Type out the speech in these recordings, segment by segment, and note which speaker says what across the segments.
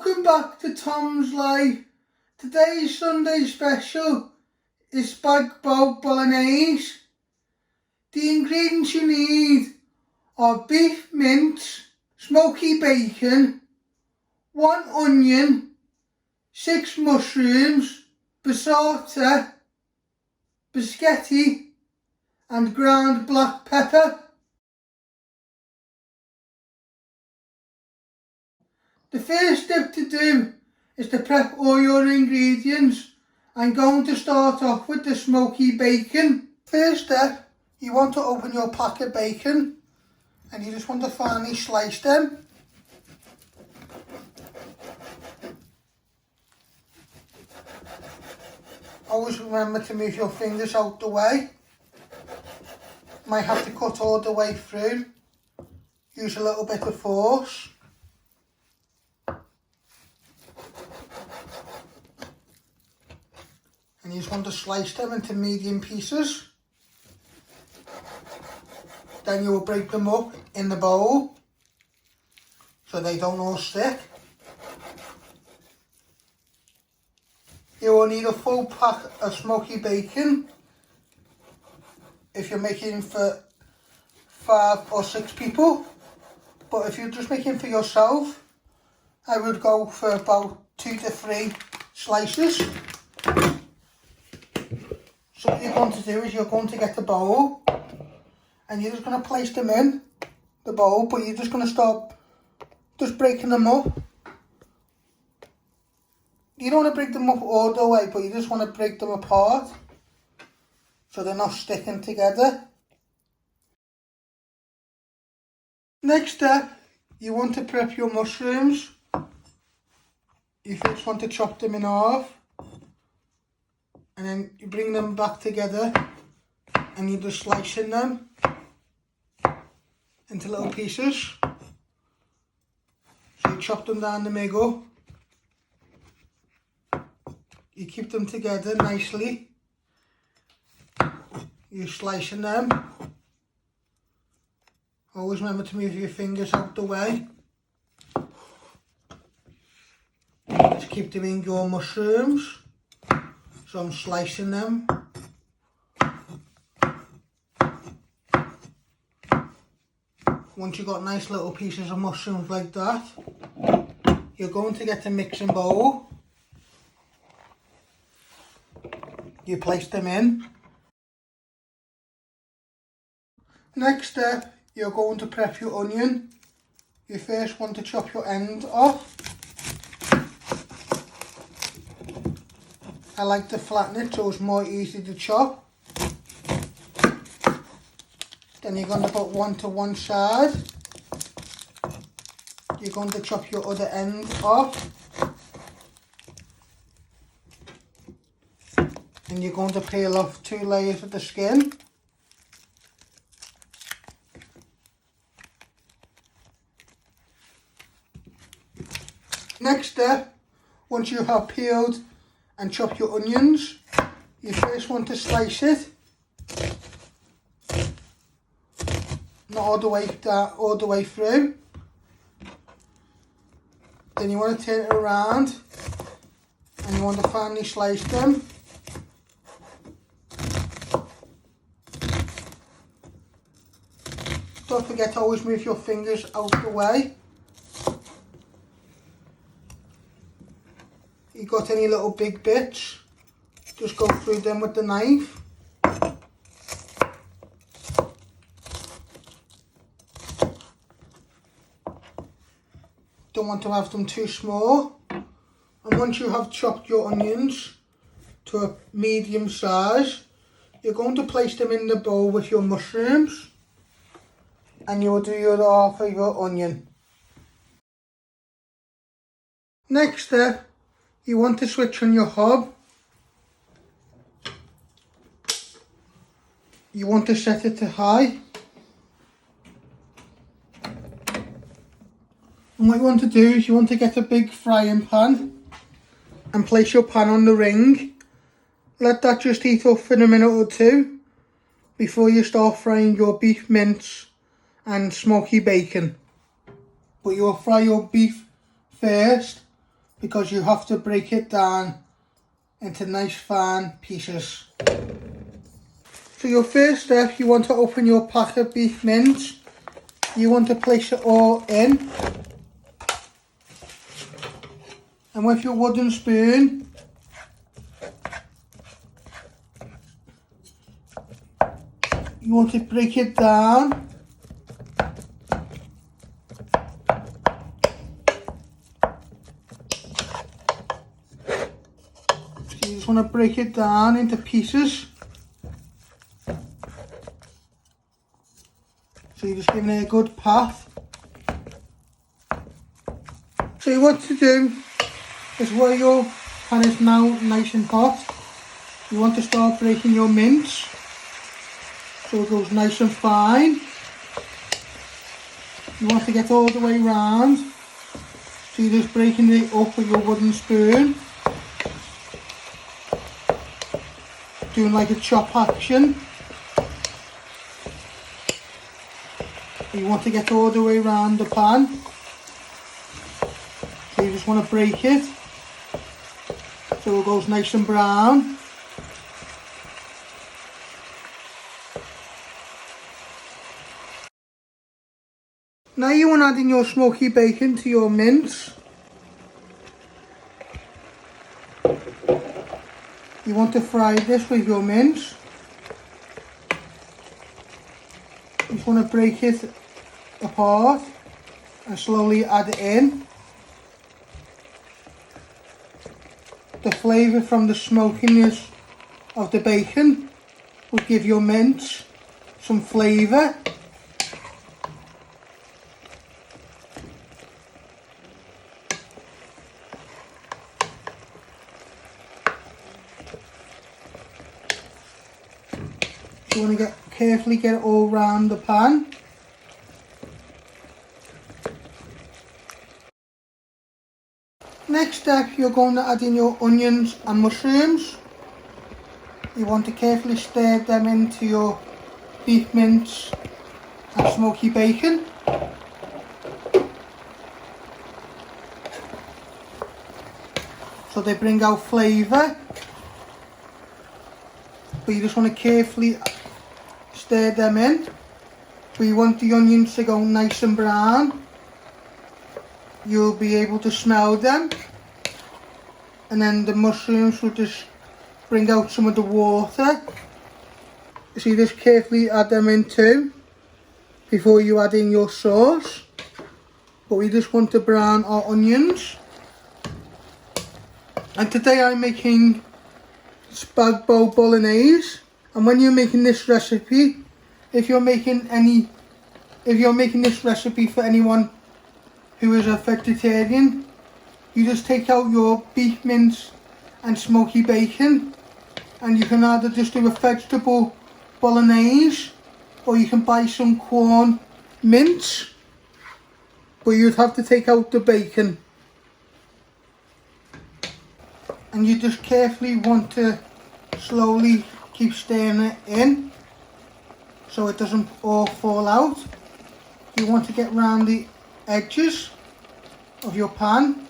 Speaker 1: Welcome back to Tom's Life. Today's Sunday special is spag bolognese. The ingredients you need are beef mince, smoky bacon, 1 onion, 6 mushrooms, passata, biscotti and ground black pepper. The first step to do is to prep all your ingredients. I'm going to start off with the smoky bacon. First step, you want to open your pack of bacon and you just want to finely slice them. Always remember to move your fingers out the way. Might have to cut all the way through. Use a little bit of force. And you just want to slice them into medium pieces. Then you will break them up in the bowl so they don't all stick. You will need a full pack of smoky bacon if you're making for 5 or 6 people. But if you're just making for yourself, I would go for about 2 to 3 slices. So what you're going to do is you're going to get the bowl and you're just going to place them in the bowl, but you're just going to start just breaking them up. You don't want to break them up all the way, but you just want to break them apart so they're not sticking together. Next step, you want to prep your mushrooms. You first want to chop them in half. And then you bring them back together and you're just slicing them into little pieces. So you chop them down the middle. You keep them together nicely. You're slicing them. Always remember to move your fingers out the way. Just keep doing your mushrooms. So I'm slicing them. Once you've got nice little pieces of mushrooms like that, you're going to get a mixing bowl. You place them in. Next step, you're going to prep your onion. You first want to chop your end off. I like to flatten it so it's more easy to chop. Then you're going to put one to one side. You're going to chop your other end off. And you're going to peel off 2 layers of the skin. Next step, once you have peeled and chop your onions, you first want to slice it, not all the way down, all the way through. Then you want to turn it around and you want to finely slice them. Don't forget to always move your fingers out the way. You got any little big bits, just go through them with the knife. Don't want to have them too small. And once you have chopped your onions to a medium size, you're going to place them in the bowl with your mushrooms and you will do your half of your onion. Next step, you want to switch on your hob. You want to set it to high. And what you want to do is you want to get a big frying pan and place your pan on the ring. Let that just heat up for a minute or 2 before you start frying your beef mince and smoky bacon. But you'll fry your beef first because you have to break it down into nice fine pieces. So your first step, you want to open your pack of beef mince. You want to place it all in, and with your wooden spoon you want to break it down. So you just want to break it down into pieces. So you're just giving it a good pat. So what to do is, while your pan is now nice and hot, you want to start breaking your mince so it goes nice and fine. You want to get all the way round, so you're just breaking it up with your wooden spoon, doing like a chop action. You want to get all the way around the pan, so you just want to break it so it goes nice and brown. Now you want to add in your smoky bacon to your mince. You want to fry this with your mince. You just want to break it apart and slowly add it in. The flavour from the smokiness of the bacon will give your mince some flavour. You want to carefully get it all round the pan. Next step, you're going to add in your onions and mushrooms. You want to carefully stir them into your beef mince and smoky bacon. So they bring out flavour. But you just want to carefully stir them in. But you want the onions to go nice and brown. You'll be able to smell them, and then the mushrooms will just bring out some of the water. So you just carefully add them in too before you add in your sauce. But we just want to brown our onions. And today I'm making spag bowl bolognese, and when you're making this recipe, if you're making this recipe for anyone who is a vegetarian, you just take out your beef mince and smoky bacon, and you can either just do a vegetable bolognese, or you can buy some corn mince, but you'd have to take out the bacon. And you just carefully want to slowly keep stirring it in so it doesn't all fall out. You want to get round the edges of your pan.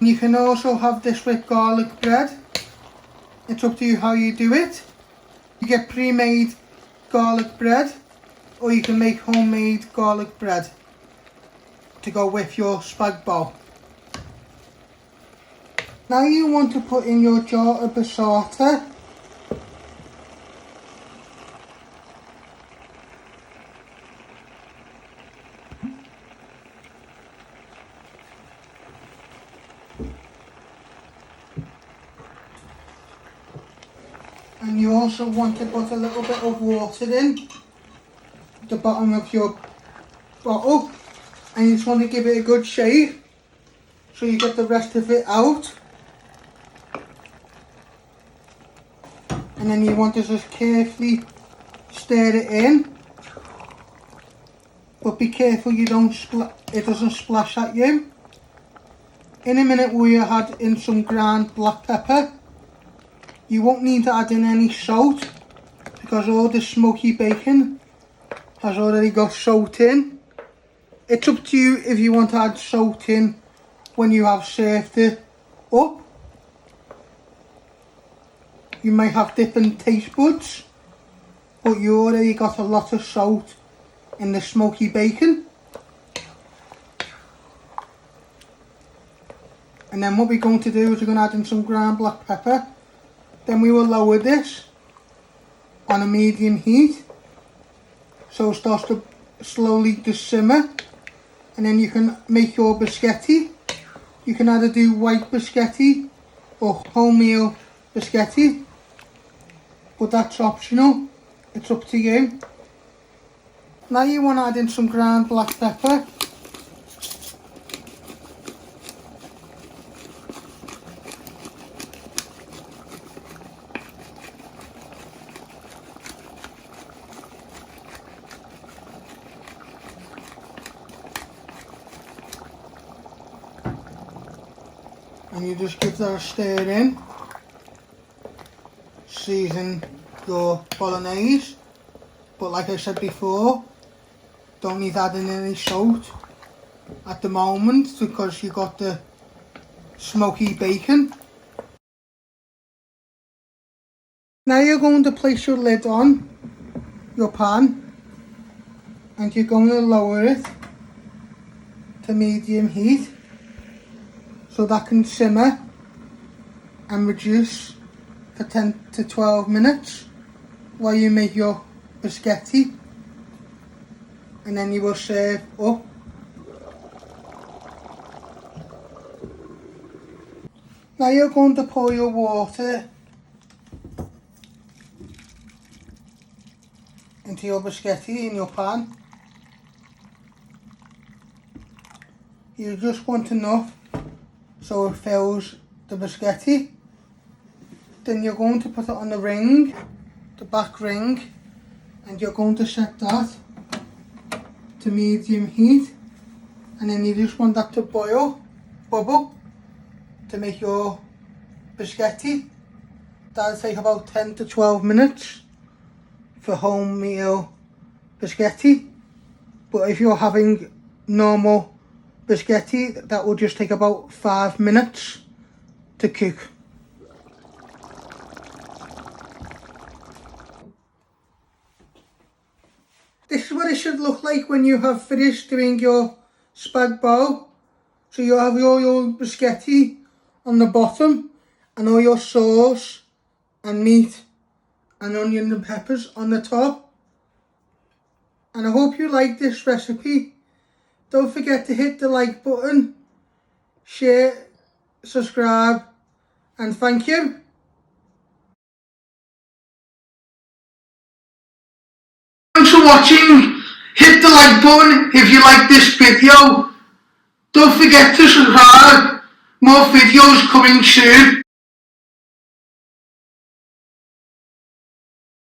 Speaker 1: You can also have this with garlic bread. It's up to you how you do it. You get pre-made garlic bread, or you can make homemade garlic bread to go with your spag bowl. Now you want to put in your jar of passata. And you also want to put a little bit of water in the bottom of your bottle, and you just want to give it a good shake so you get the rest of it out. And then you want to just carefully stir it in, but be careful it doesn't splash at you. In a minute we'll add in some ground black pepper. You won't need to add in any salt because all the smoky bacon has already got salt in. It's up to you if you want to add salt in when you have served it up. You might have different taste buds, but you already got a lot of salt in the smoky bacon. And then what we're going to do is we're going to add in some ground black pepper. Then we will lower this on a medium heat, so it starts to slowly to simmer. And then you can make your biscotti. You can either do white biscotti or wholemeal biscotti, but that's optional. It's up to you. Now you want to add in some ground black pepper. And you just give that a stir in. Season your Bolognese. But like I said before, don't need adding any salt at the moment because you got the smoky bacon. Now you're going to place your lid on your pan and you're going to lower it to medium heat so that can simmer and reduce for 10 to 12 minutes while you make your biscotti, and then you will serve up. Now you're going to pour your water into your biscotti in your pan. You just want enough so it fills the biscotti. Then you're going to put it on the ring, the back ring, and you're going to set that to medium heat, and then you just want that to bubble to make your biscotti. That'll take about 10 to 12 minutes for wholemeal biscotti, but if you're having normal biscotti, that will just take about 5 minutes to cook. This is what it should look like when you have finished doing your spag bowl. So you have all your biscotti on the bottom and all your sauce and meat and onion and peppers on the top. And I hope you like this recipe. Don't forget to hit the like button, share, subscribe, and thank you. Thanks for watching. Hit the like button if you like this video. Don't forget to subscribe. More videos coming soon.